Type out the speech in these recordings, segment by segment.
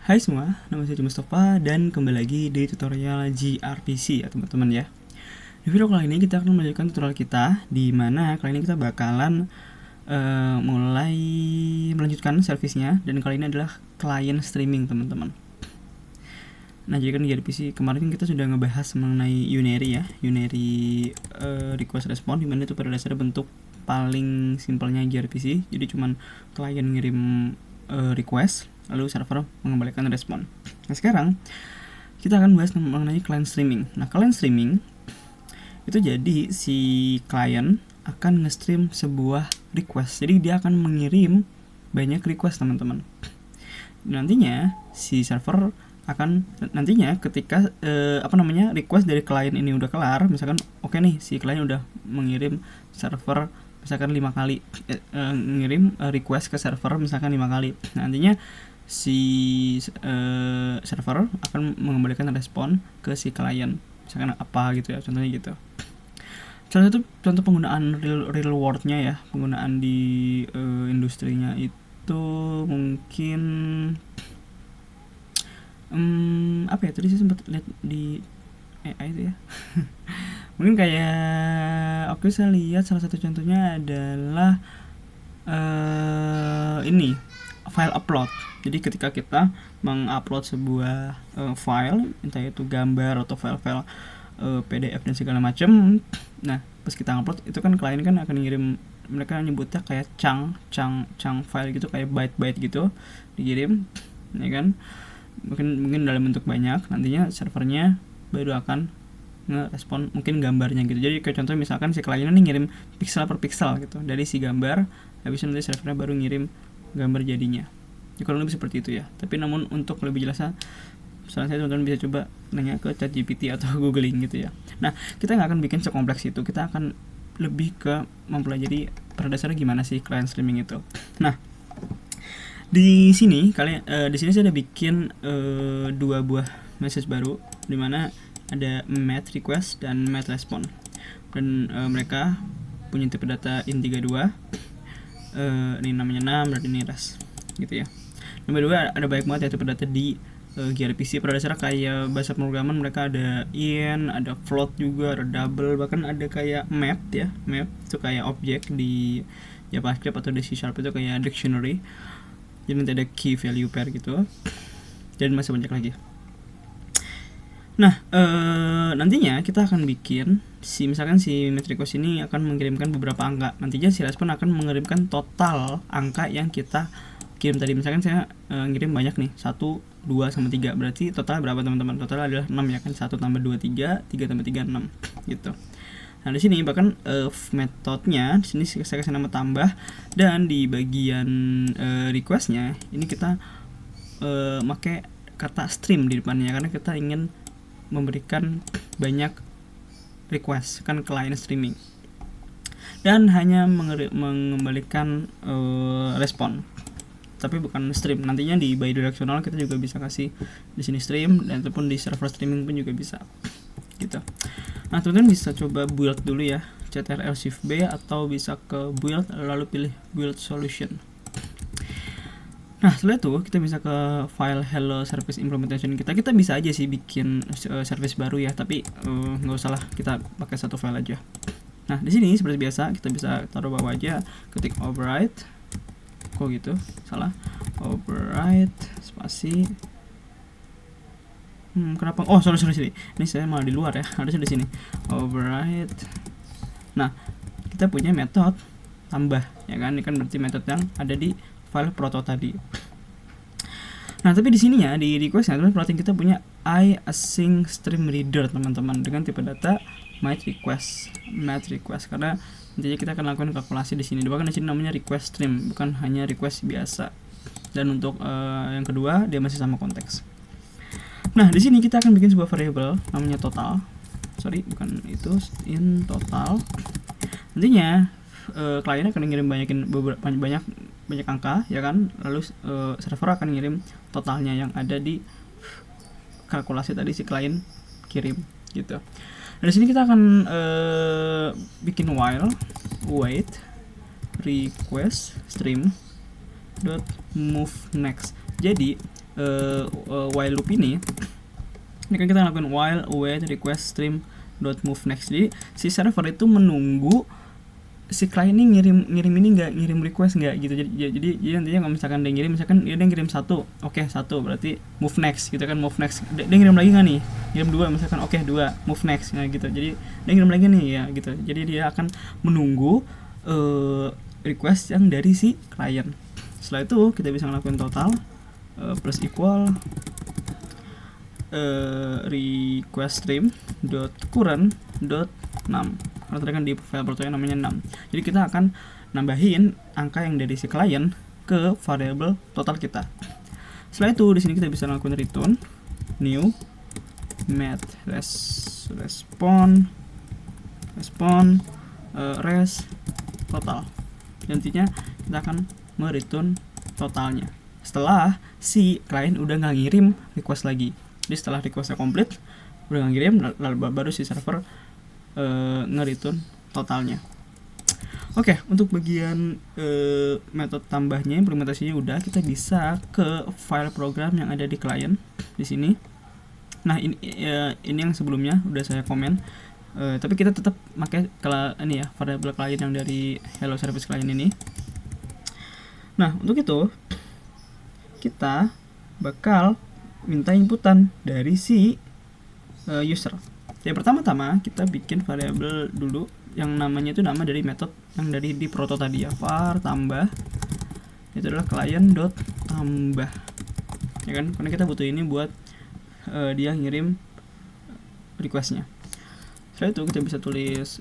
Hai semua, nama saya Mustafa dan kembali lagi di tutorial gRPC ya teman-teman ya. Di video kali ini kita akan melanjutkan tutorial kita, di mana kali ini kita bakalan mulai melanjutkan servisnya, dan kali ini adalah client streaming teman-teman. Nah, jadi kan di gRPC kemarin kita sudah ngebahas mengenai Unary ya, Unary request response, dimana itu pada dasarnya bentuk paling simpelnya gRPC. Jadi cuman klien ngirim request, lalu server mengembalikan respon. Nah, sekarang kita akan bahas mengenai client streaming. Nah, client streaming itu jadi si klien akan nge-stream sebuah request. Jadi dia akan mengirim banyak request teman-teman. Nantinya si server akan nantinya ketika request dari klien ini udah kelar, misalkan oke nih si klien udah mengirim server misalkan 5 kali ngirim request ke server misalkan 5 kali. Nantinya si server akan mengembalikan respon ke si klien misalkan apa gitu ya, contohnya gitu. Salah satu contoh penggunaan real world-nya ya, penggunaan di industrinya itu mungkin apa ya, tadi saya sempat lihat di AI itu ya. Mungkin kayak saya lihat salah satu contohnya adalah ini file upload. Jadi ketika kita mengupload sebuah file, entah itu gambar atau file-file PDF dan segala macam. Nah, pas kita upload itu kan klien kan akan ngirim, mereka nyebutnya kayak chunk file gitu, kayak byte gitu dikirim, ya kan? Mungkin dalam bentuk banyak. Nantinya servernya baru akan ngerespon mungkin gambarnya gitu. Jadi kayak contoh misalkan si klien ini ngirim pixel per pixel gitu dari si gambar, habis itu nanti servernya baru ngirim gambar jadinya. Jadi kurang lebih seperti itu ya. Tapi namun untuk lebih jelasnya, saran saya teman-teman bisa coba nanya ke ChatGPT atau googling gitu ya. Nah, kita nggak akan bikin sekompleks itu. Kita akan lebih ke mempelajari pada dasarnya gimana sih client streaming itu. Nah, di sini di sini saya udah bikin 2 buah message baru, dimana ada met request dan met respond, dan mereka punya tipe data int32. Ini namanya 6 dan ini res gitu ya. Nomor 2 ada banyak banget ya tipe data di gRPC. Pada dasarnya kayak bahasa pemrograman mereka ada int, ada float juga, ada double, bahkan ada kayak map ya. Map itu kayak objek di JavaScript atau di C# itu kayak dictionary. Jadi nanti ada key value pair gitu, dan masih banyak lagi. Nah, nantinya kita akan bikin misalkan si met request ini akan mengirimkan beberapa angka. Nantinya si respon akan mengirimkan total angka yang kita kirim tadi. Misalkan saya ngirim banyak nih, 1, 2, sama 3. Berarti total berapa teman-teman? Total adalah 6 ya kan. 1 tambah 2 3, 3 tambah 3 6 gitu. Nah, di sini bahkan metodenya di sini saya kasih nama tambah, dan di bagian requestnya ini kita pakai kata stream di depannya karena kita ingin memberikan banyak request kan client streaming, dan hanya mengembalikan respon tapi bukan stream. Nantinya di bidirectional kita juga bisa kasih di sini stream, dan ataupun di server streaming pun juga bisa gitu. Nah, teman-teman bisa coba build dulu ya, Ctrl Shift B, atau bisa ke build lalu pilih build solution. Nah, setelah itu kita bisa ke file hello service implementation kita. Kita bisa aja sih bikin service baru ya, tapi nggak usah lah, kita pakai satu file aja. Nah, di sini seperti biasa kita bisa taruh bawah aja, ketik override. Kok gitu? Salah. Override spasi. Kenapa? Oh, sorry. Ini saya malah di luar ya. Harusnya di sini. Override. Nah, kita punya metode tambah, ya kan? Ini kan berarti metode yang ada di file proto tadi. Nah, tapi di sini ya di request teman-teman perhatiin kita punya async stream reader teman-teman, dengan tipe data met request karena nantinya kita akan lakukan kalkulasi di sini. Bahkan di sini namanya request stream, bukan hanya request biasa. Dan untuk yang kedua dia masih sama konteks. Nah, di sini kita akan bikin sebuah variable namanya total. Bukan itu, in total. Nantinya kliennya akan ngirim banyak angka ya kan, lalu server akan ngirim totalnya yang ada di kalkulasi tadi si klien kirim gitu. Dari sini kita akan bikin while wait request stream dot move next. Jadi while loop ini kan kita lakukan while await request stream dot move next. Jadi si server itu menunggu si klien ini ngirim ini nggak, ngirim request nggak gitu. Jadi nantinya kalau misalkan dia ngirim, misalkan dia ngirim satu, oke, satu berarti move next gitu kan, move next. Dia ngirim lagi nggak nih, ngirim dua misalkan, oke, dua, move next, nah gitu. Jadi dia ngirim lagi nih ya gitu. Jadi dia akan menunggu request yang dari si klien. Setelah itu kita bisa ngelakuin total plus equal request stream dot current dot num, karena tadi kan di file protonya namanya num. Jadi kita akan nambahin angka yang dari si klien ke variabel total kita. Setelah itu di sini kita bisa lakukan return new met respond res total. Nantinya kita akan mereturn totalnya setelah si klien udah nggak ngirim request lagi. Jadi setelah requestnya komplit, udah nggak ngirim, lalu baru si server nge-return totalnya. Oke, untuk bagian metode tambahnya, implementasinya udah, kita bisa ke file program yang ada di klien di sini. Nah, ini yang sebelumnya udah saya komen, tapi kita tetap pakai ini ya, variabel klien yang dari hello service klien ini. Nah, untuk itu kita bakal minta inputan dari si user. Yang pertama-tama kita bikin variabel dulu yang namanya itu nama dari metode yang dari di proto tadi ya, var tambah, itu adalah client dot tambah, ya kan, karena kita butuh ini buat dia ngirim requestnya. Setelah itu kita bisa tulis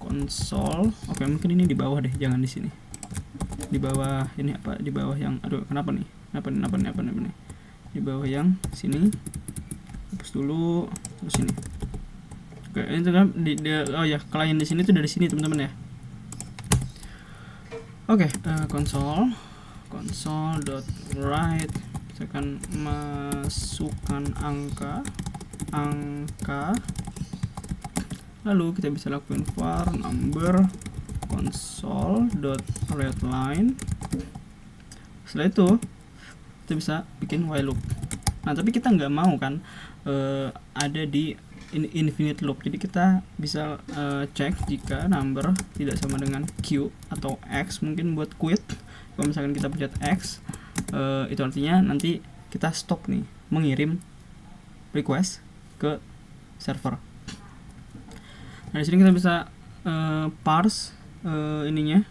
console. Oke, mungkin ini di bawah deh, jangan di sini, di bawah ini apa, di bawah yang kenapa nih di bawah yang sini, hapus dulu, terus sini. Oke, ini kan oh ya, klien di sini tuh dari sini teman-teman ya. Oke, console.write, saya akan masukkan angka, lalu kita bisa lakukan var number console.readline. Setelah itu kita bisa bikin while loop. Nah, tapi kita nggak mau kan ada di infinite loop. Jadi kita bisa cek jika number tidak sama dengan q atau x, mungkin buat quit. Kalau misalkan kita pencet x, itu artinya nanti kita stop nih mengirim request ke server. Nah, di sini kita bisa parse ininya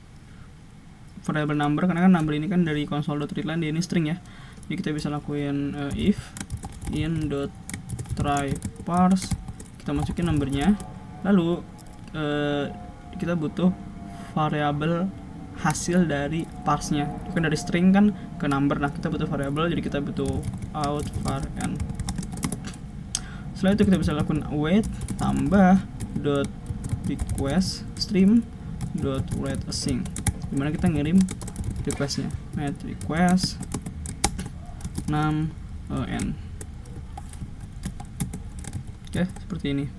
variable number, karena kan number ini kan dari console.readline, dia ini string ya. Jadi kita bisa lakuin if in.try parse, kita masukin numbernya, lalu kita butuh variabel hasil dari parse-nya. Kan dari string kan ke number, nah kita butuh variabel, jadi kita butuh out var n. Setelah itu kita bisa lakukan await tambah dot request stream dot write async, dimana kita ngirim requestnya, met request 6 n. Oke, seperti ini.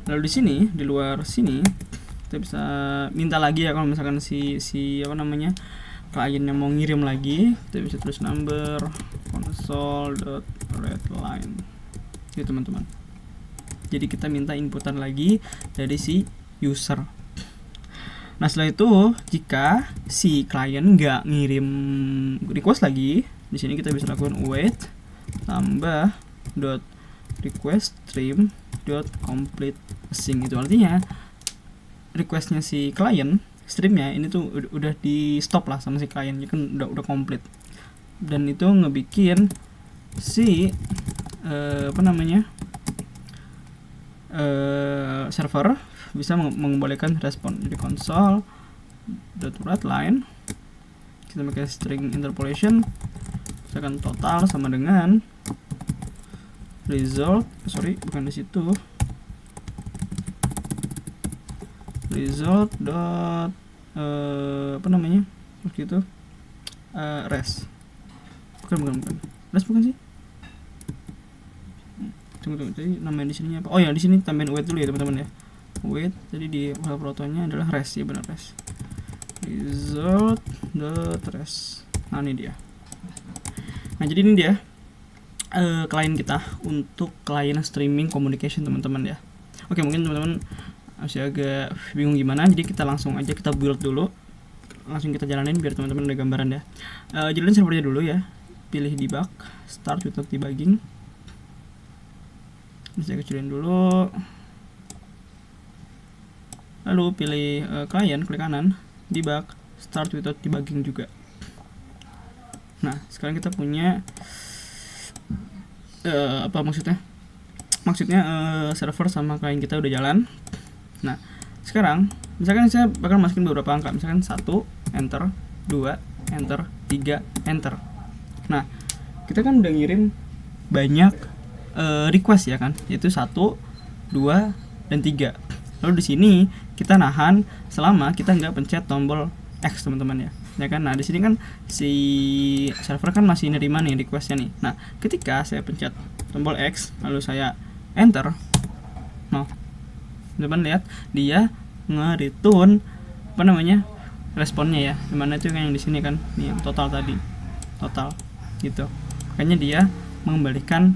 Lalu di sini, di luar sini kita bisa minta lagi ya, kalau misalkan si apa namanya, klien yang mau ngirim lagi, kita bisa tulis number console.readline gitu teman-teman. Jadi kita minta inputan lagi dari si user. Nah, setelah itu jika si klien nggak ngirim request lagi, di sini kita bisa lakukan await tambah dot request stream dot complete async. Itu artinya requestnya si klien, streamnya ini tuh udah di stop lah sama si klien, kan udah komplit, dan itu ngebikin si server bisa mengembalikan respon. Jadi console.writeLine, kita pakai string interpolation, misalkan total sama dengan result, bukan di situ, result dot seperti itu, res, bukan res, bukan sih, tunggu, jadi namanya di sininya apa? Oh ya, di sini tambahin wait dulu ya teman-teman ya, wait. Jadi di file protonya adalah res, ya benar, res, result dot res. Nah, ini dia. Nah, jadi ini dia klien kita untuk klien streaming communication teman-teman ya. Oke, mungkin teman-teman masih agak bingung gimana, jadi kita langsung aja kita build dulu, langsung kita jalanin biar teman-teman ada gambaran ya. Jalanin servernya dulu ya, pilih debug, start without debugging. Ini saya kecilin dulu, lalu pilih klien, klik kanan, debug, start without debugging juga. Nah, sekarang kita punya apa maksudnya server sama klien kita udah jalan. Nah, sekarang misalkan saya bakal masukin beberapa angka, misalkan 1 enter, 2 enter, 3 enter. Nah, kita kan udah ngirim banyak request ya kan, yaitu 1, 2 dan 3. Lalu di sini kita nahan selama kita nggak pencet tombol X teman-teman ya kan. Nah, di sini kan si server kan masih nerima nih requestnya nih. Nah, ketika saya pencet tombol X lalu saya enter, nah teman-teman lihat dia nge-return apa namanya responnya ya, dimana itu kan yang di sini kan nih total tadi, total gitu. Makanya dia mengembalikan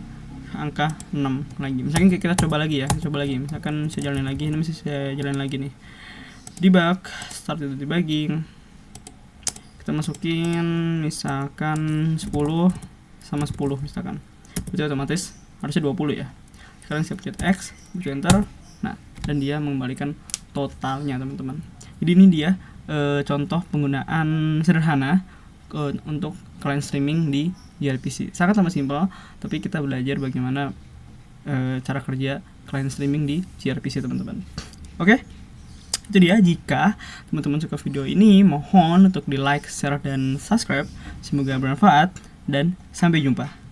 angka 6 lagi. Misalkan kita coba lagi ya, misalkan saya jalanin lagi, ini masih saya jalanin lagi nih, debug, start itu debugging, kita masukin misalkan 10 sama 10 misalkan, itu otomatis harusnya 20 ya. Sekarang saya pencet X, pencet enter, nah dan dia mengembalikan totalnya teman-teman. Jadi ini dia contoh penggunaan sederhana untuk client streaming di gRPC. Sangat amat simpel, tapi kita belajar bagaimana cara kerja client streaming di gRPC teman-teman. Oke, itu dia. Jika teman-teman suka video ini, mohon untuk di like, share, dan subscribe. Semoga bermanfaat dan sampai jumpa.